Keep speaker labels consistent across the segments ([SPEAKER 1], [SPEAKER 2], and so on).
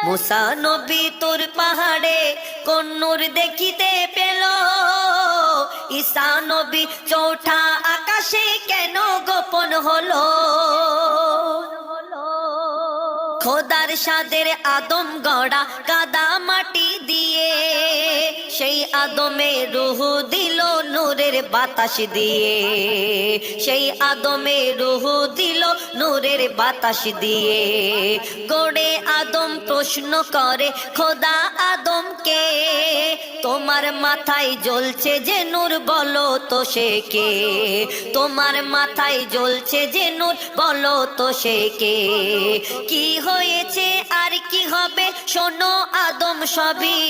[SPEAKER 1] মুসা নবী তোর পাহাড়ে কোন নূর দেখিতে পেল? ঈসা নবী চৌঠা আকাশে কেন গোপন হলো? খোদার সাদের আদম গড়া কাদা মাটি দিয়ে, সেই আদমে রূহ দিল নূরের বাতাস দিয়ে, সেই আদমে রূহ দিল নূরের বাতাস দিয়ে। গড়ে আদম প্রশ্ন করে খোদা আদমকে, তোমার মাথায় জ্বলছে যে নূর বলো তো সে কে? তোমার মাথায় জ্বলছে যে নূর বলো তো সে কে? কি হয়েছে আর কি হবে শোনো আদম সবই,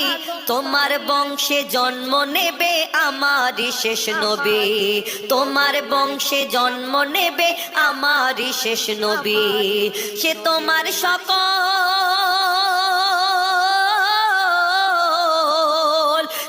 [SPEAKER 1] তোমার বংশে জন্ম নেবে আমারই শেষ নবী, তোমার বংশে জন্ম নেবে আমারই শেষ নবী। সে তোমার সকল,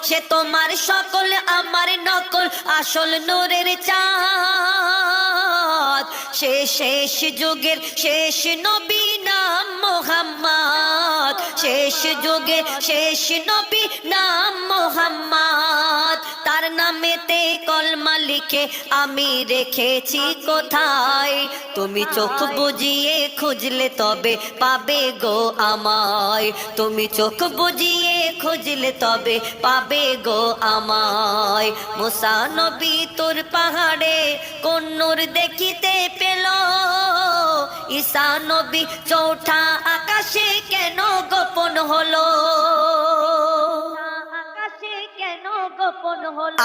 [SPEAKER 1] সে তোমার সকল আমার নকল, আসল নূরের চাঁদ। সে শেষ যুগের শেষ নবী নাম মোহাম্মদ, শেষ যুগে শেষ নবী নাম মোহাম্মদ। তার নামেতে কলমা লিখে আমি রেখেছি কোথায়? তুমি চোখ বুজিয়ে খুঁজলে তবে পাবে গো আমায়, তুমি চোখ বুজিয়ে খুঁজলে তবে পাবে গো আমায়। মুসা নবী তোর পাহাড়ে কোন নূর দেখিতে পেল? ঈসা নবী চৌঠা আকাশে কেন গোপন হলো?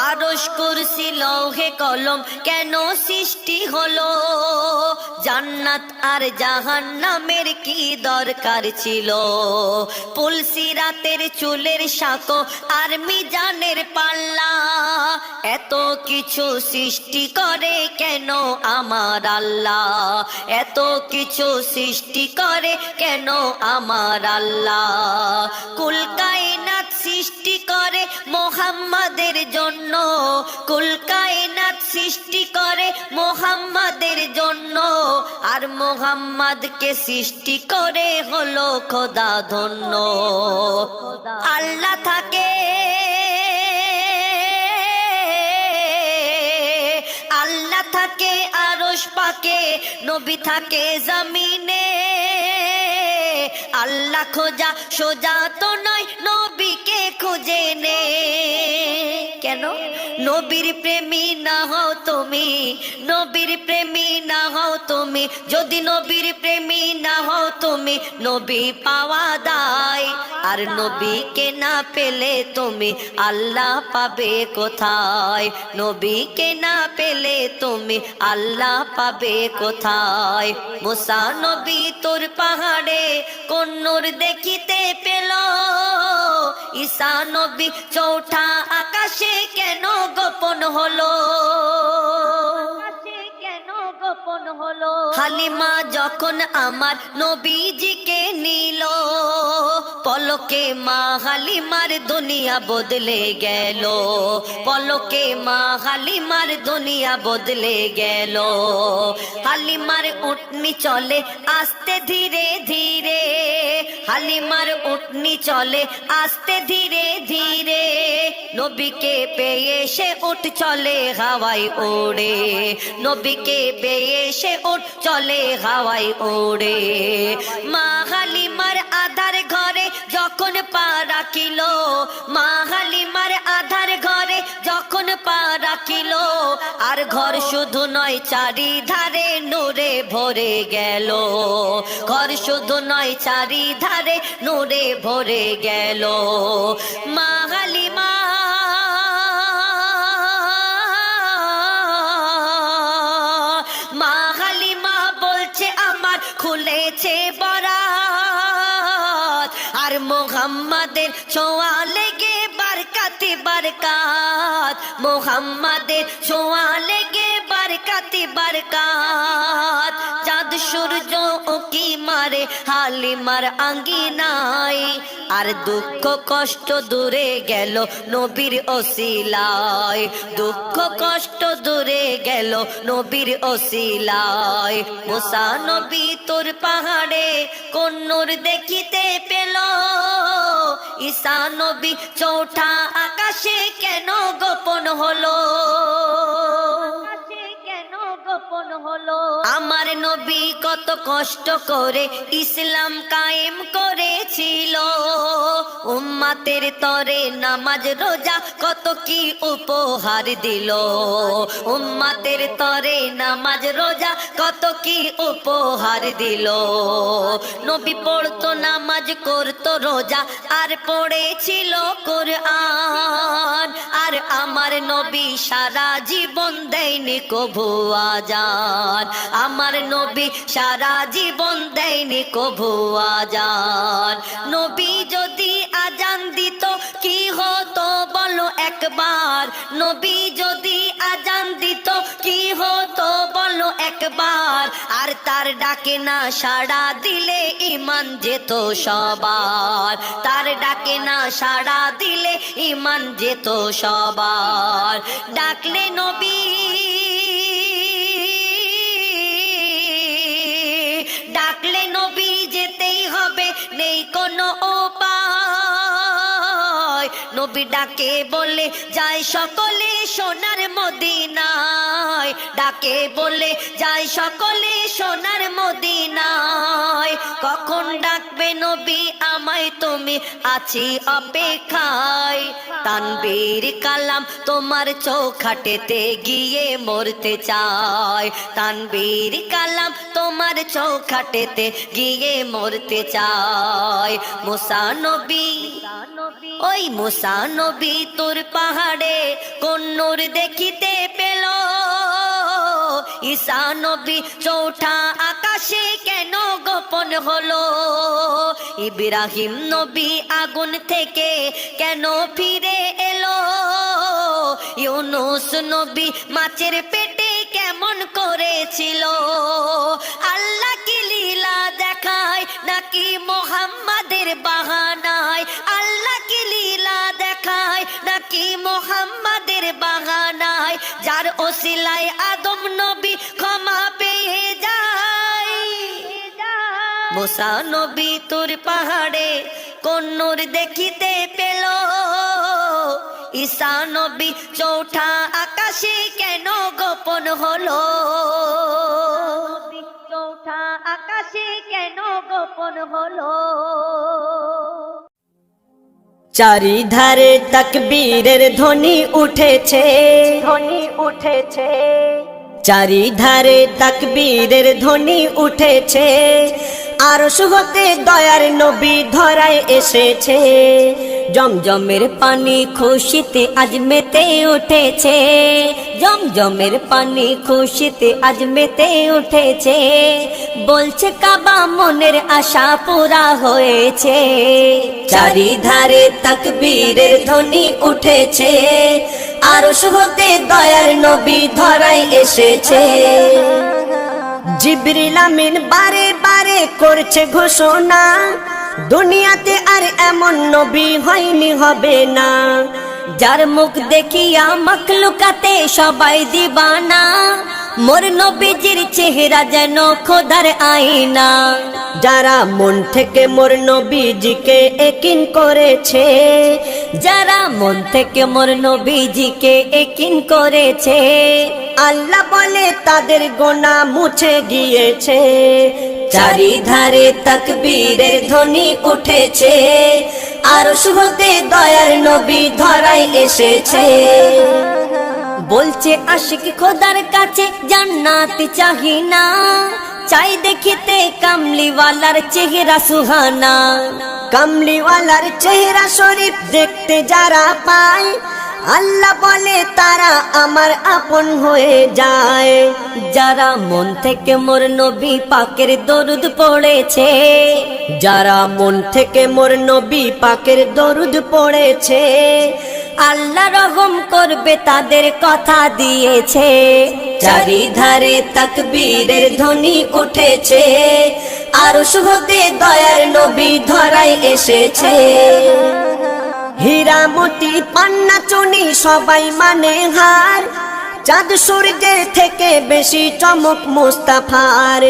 [SPEAKER 1] আরশ কুরসি লৌহে কলম কেন সৃষ্টি হলো? জান্নাত আর জাহান্নামের কি দরকার ছিল? পুলসিরাতের চুলের সাঁকো আর মিজানের পাল্লা, এত কিছু সৃষ্টি করে কেন আমার আল্লাহ? এত কিছু সৃষ্টি করে কেন আমার আল্লাহ? কুল কায়নাত সৃষ্টি করে মোহাম্মদের জন্য, কুল কায়নাত সৃষ্টি করে মোহাম্মদের জন্য, আর মোহাম্মদকে সৃষ্টি করে হলো খোদা ধন্য। আল্লাহ থাকে, আল্লাহ থাকে আরশ পাকে, নবী থাকে জমিনে। আল্লাহ খোঁজা সোজা তো নয়, নবীকে খুঁজে নে। কেন? নবীর প্রেমী না হও তুমি, নবীর প্রেমী না হও তুমি, যদি নবীর প্রেমী না হও তুমি, নবী পাওয়া দায়। আর নবীকে না পেলে তুমি আল্লাহ পাবে কোথায়? নবীকে না পেলে তুমি আল্লাহ পাবে কোথায়? মুসা নবী তোর পাহাড়ে কোন নূর দেখিতে পেল? ঈসা নবী চৌঠা আকাশে কেন গোপন হলো? হালিমা যখন আমার নবীজিকে নিল, পলকে মা হালিমার দুনিয়া বদলে গেল, পলকে মা হালিমার দুনিয়া বদলে গেল। হালিমার উটনি চলে আস্তে ধীরে ধীরে, হালিমার উটনি চলে আস্তে ধীরে ধীরে, নবীকে পেয়ে সে উঠ চলে হাওয়ায় ওড়ে, নবীকে পেয়ে সে উঠ চলে হাওয়ায় ওড়ে। মা হালিমার আধার ঘরে যখন পা রাখিল, মা হালিমার আধার ঘরে যখন পা রাখিল, আর ঘর শুধু নয় চারিধারে নূরে ভরে গেল, ঘর শুধু নয় চারিধারে নূরে ভরে গেল। মা হালিমা, মা হালিমা বলছে আমার খুলেছে বরাত, আর মোহাম্মদের ছোঁয়া লেগে বারকাতে বারকাত, মোহাম্মদের ছোঁয়া লেগে বারকাতে কাতিবার কাত, চাঁদ সূর্য উকি মারে হালিমার আঙ্গিনায়, আর দুঃখ কষ্ট দূরে গেল নবীর ওসিলায়, দুঃখ কষ্ট দূরে গেল নবীর ওসিলায়। মুসা নবী তোর পাহাড়ে কোন নূর দেখিতে পেল, ঈসা নবী চৌঠা আকাশে কেন গোপন হলো, আমার নবী কত কষ্ট করে ইসলাম কায়েম করেছিল, উম্মতের তরে নামাজ রোজা কত কি উপহার দিল, উম্মতের তরে নামাজ রোজা কত কি উপহার দিল। নবী পড়তো নামাজ করতো রোজা আর পড়েছিল কোরআন, আর আমার নবী সারা জীবন দেয়নি কভু আজান, আমার নবী সারা জীবন দেয়নি কভু আজান। নবী যদি আজান দিত কি হতো বলো একবার, নবী যদি আজান দিত কি হতো বলো একবার, আর তার ডাকে না সাড়া দিলে ঈমান যেত সবার, তার ডাকে না সাড়া দিলে ঈমান যেত সবার। ডাকলে নবী, ডাকলে নবী যেতেই হবে, নেই কোনো উপায়। নবী ডাকে বলে যায় সকলে সোনার মদিনায়, ডাকে বলে যায় সকলে সোনার মদিনায়। কখন ডাকবে নবী আমায় তুমি, আছি অপেক্ষায়। তানবীর কালাম তোমার চৌখাটেতে গিয়ে মরতে চায়, তানবীর কালাম তোমার চৌখাটেতে গিয়ে মরতে চায়। মুসা নবী, ওই মুসা নবী তোর পাহাড়ে কোন নূর দেখিতে পেল, ঈসা নবী চৌঠা আকাশে কেন গোপন হলো, ইব্রাহিম নবী আগুন থেকে কেন ফিরে এলো, ইউনুস নবী মাছের পেটে কেমন করেছিল। আল্লাহ কি লীলা দেখায় নাকি মুহাম্মাদের বাহানায়, আল্লাহ কি লীলা দেখায় নাকি মুহাম্মাদের বাহানায়, যার ওসিলায় আদম নবী ক্ষমা পেয়ে যায়। মুসা নবী তোর পাহাড়ে কোন নূর দেখিতে পেল, ঈসা নবী চৌঠা আকাশে কেন গোপন হলো, চৌঠা আকাশে কেন গোপন হলো।
[SPEAKER 2] চারিধারে তাকবীরের ধ্বনি উঠেছে, ধ্বনি উঠেছে, চারিধারে তাকবীরের ধ্বনি উঠেছে, আরশ হতে দয়ার নবী ধরায় এসেছে, জমজমের পানি খুশিতে আজ মেতে উঠেছে, জমজমের পানি খুশিতে আজ মেতে উঠেছে, বলছে কাবা মনের আশা পুরা হয়েছে। চারিধারে তাকবীরের ধ্বনি উঠেছে, আরশ হতে দয়ার নবী ধরায় এসেছে, জিবরিল আমিন বারে বারে করছে ঘোষণা, দুনিয়াতে আর এমন নবী হয়নি হবে না, যার মুখ দেখিয়া মাখলুকাতে সবাই দিবানা, মোর নবীজির চেহারা যেন খোদার আয়না। যারা মন থেকে মোর নবীজিকে একিন করেছে, যারা মন থেকে মোর নবীজিকে একিন করেছে, আল্লাহ বলে তাদের গুনাহ মুছে গিয়েছে। চারিধারে তাকবীরের ধ্বনি উঠেছে, আরশ হতে দয়ার নবী ধরায় এসেছে, বলছে আশিক খোদার কাছে জান্নাত চাহি না, চাই দেখিতে কামলিওয়ালার চেহারা সুহানা। কামলিওয়ালার চেহারা শরীফ দেখতে যারা পায়, আল্লাহ বলে তারা আমার আপন হয়ে যায়। যারা মন থেকে মোর নবী পাকের দরুদ পড়েছে, যারা মন থেকে মোর নবী পাকের দরুদ পড়েছে, আল্লাহ রহম করবে তাদের কথা দিয়েছে। চারিধারে তাকবীরের ধ্বনি উঠেছে, আরশ হতে দয়ার নবী ধরায় এসেছে। হীরা মতি পান্না চুনি সবাই মানে হার, চাঁদ সূর্যের থেকে বেশি চমক মুস্তাফার।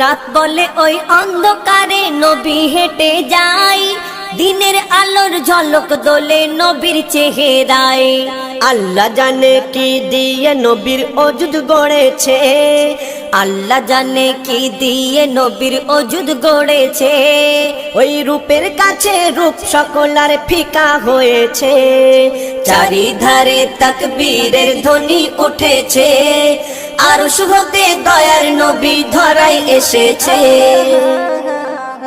[SPEAKER 2] রাত বলে ওই অন্ধকারে নবী হেঁটে যায়, দিনের আলোর ঝলক দোলে নবীর চেহারায়। আল্লাহ জানে কি দিয়ে নবীর অজুদ গড়েছে, আল্লাহ জানে কি দিয়ে নবীর অজুদ গড়েছে। ওই রূপের কাছে রূপ সকলার ফিকা হয়েছে। চারিধারে তাকবীরের ধ্বনি উঠেছে, আরশ হতে দয়ার নবী ধরায় এসেছে।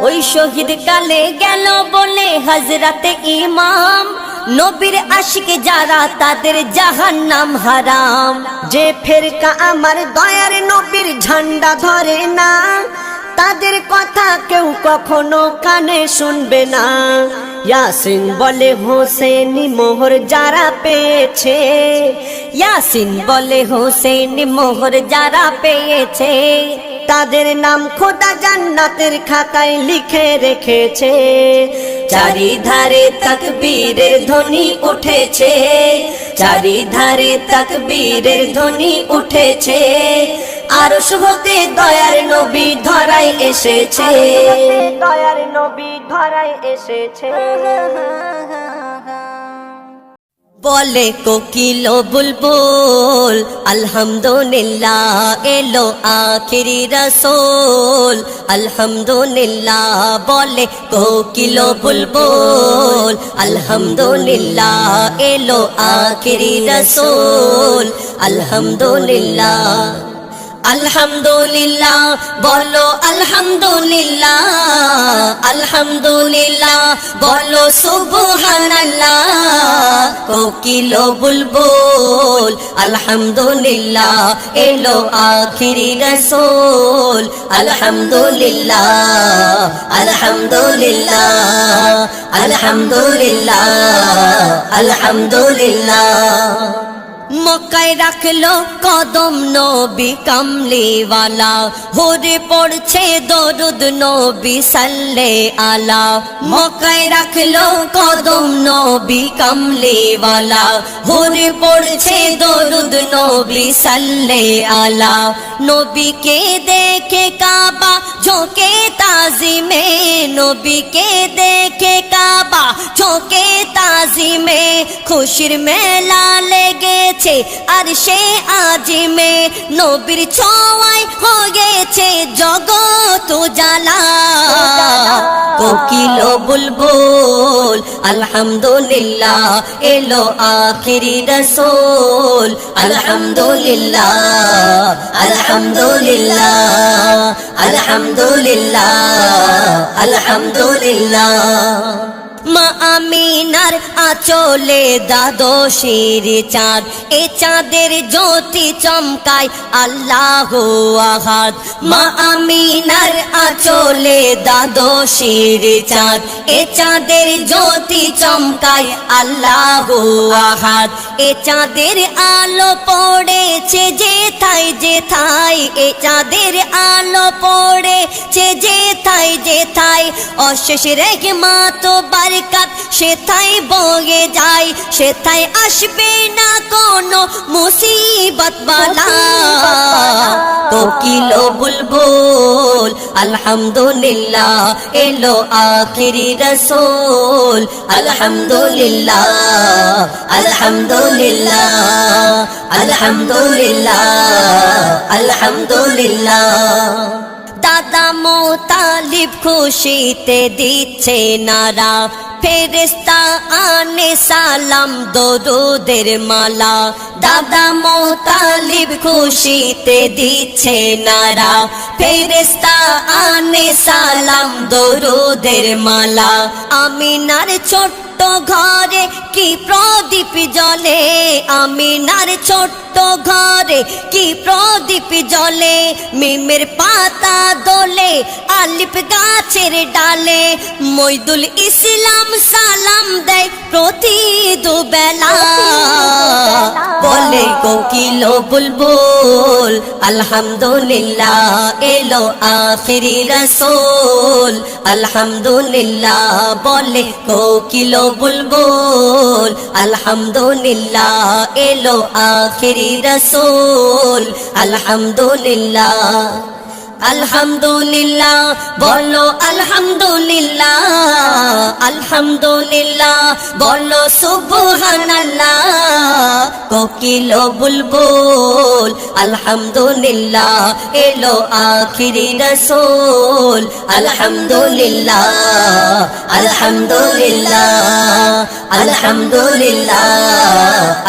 [SPEAKER 2] ওই শহীদ কালে গেল বলে হযরতে ইমাম, নবীর আশিক যারা তাদের জাহান্নাম হারাম। যে ফেরকা আমার দয়ার নবীর ঝান্ডা ধরে না, তাদের কথা কেউ কখনো কানে শুনবে না। ইয়াসিন বলে হোসেনি মোহর যারা পেয়েছে, ইয়াসিন বলে হোসেনি মোহর যারা পেয়েছে, তাদের নাম খোদা জান্নাতের খাতায় লিখে রেখেছে। চারিধারে তাকবীরের ধ্বনি উঠেছে, চারিধারে তাকবীরের ধ্বনি উঠেছে, আরশ হতে দয়ার নবী ধরায় এসেছে, দয়ার নবী ধরায় এসেছে। বলে কোকিল বুলবুল আলহামদুলিল্লাহ, এলো আখিরি রাসূল আলহামদুলিল্লাহ। বলে কোকিল বুলবুল আলহামদুলিল্লাহ, এলো আখিরি রাসূল আলহামদুলিল্লাহ। আলহামদুলিল্লাহ বলো আলহামদুলিল্লাহ, আলহামদুলিল্লাহ বলো সুবহানাল্লাহ। কোকিল বুলবুল আলহামদুলিল্লাহ, এলো আখিরি রাসূল আলহামদুলিল্লাহ, আলহামদুলিল্লাহ, আলহামদুলিল্লাহ, আলহামদুলিল্লাহ। মক্কায় রাখলো কদম নবী কামলিওয়ালা, হোরে পড়ছে দরুদ নবী সাল্লে আলা। মক্কায় রাখলো কদম নবী কামলিওয়ালা, হোরে পড়ছে দরুদ নবী সাল্লে আলা। নবীকে দেখে কাবা ঝোঁকে তাজিমে, নবীকে দেখে কাবা ঝোঁকে তাজিমে, খুশির মেলা লেগেছে আরশে আজিমে। নবীর ছোঁয়ায় হয়েছে জগৎ উজালা। কোকিল বুলবুল আলহামদুলিল্লাহ, এলো আখিরি রাসূল আলহামদুলিল্লাহ, আলহামদুলিল্লাহ, আলহামদুলিল্লাহ, আলহামদুলিল্লাহ। মা আমিনার আঁচলে দ্বাদশীর চাঁদ, এ চাঁদের জ্যোতি চমকায় আল্লাহু আহাদ। মা আমিনার আঁচলে দ্বাদশীর চাঁদ, এ চাঁদের জ্যোতি চমকায় আল্লাহু আহাদ। এ চাঁদের আলো পড়েছে যেথায় যেথায়, এ চাঁদের আলো পড়েছে যেথায় যেথায়, অশেষ রহমত বারকাত সেথায় বয়ে যায়, সেথায় আসবে না কোনো মুসিবত বালা। কোকিল বুলবুল আলহামদুলিল্লাহ, এলো আখিরি রাসূল আলহামদুলিল্লাহ, আলহামদুলিল্লাহ, আলহামদুলিল্লাহ, আলহামদুলিল্লাহ। দাদা মুতালিব খুশিতে দিচ্ছে নারা, ফেরেশতা আনে সালাম দরুদের মালা। দাদা মুতালিব খুশিতে দিচ্ছে নারা, ফেরেশতা আনে সালাম দরুদের মালা। আমিনার ছোট্ট ছোট্ট ঘরে কি প্রদীপ জ্বলে, আমিনার ছোট্ট ঘরে কি প্রদীপ জ্বলে, মিমের পাতা দোলে আলিফ গাছের ডালে, মইদুল ইসলাম সালাম দেয় প্রতি দুবেলা, বলে কোকিল বুলবুল আলহামদুলিল্লাহ এলো আখিরি রাসূল, আলহামদুলিল্লাহ বলে কোকিল বুলবুল আলহামদুলিল্লাহ এলো আখিরি রাসূল, আলহামদুলিল্লাহ আলহামদুলিল্লাহ বলো আলহামদুলিল্লাহ, আলহামদুলিল্লাহ বলো সুবহানাল্লাহ, কোকিল বুলবুল আলহামদুলিল্লাহ এলো আখিরি রাসূল, আলহামদুলিল্লাহ আলহামদুলিল্লাহ আলহামদুলিল্লাহ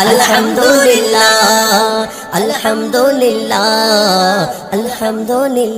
[SPEAKER 2] আলহামদুলিল্লাহ আলহামদুলিল্লাহ আলহামদুলিল্লাহ।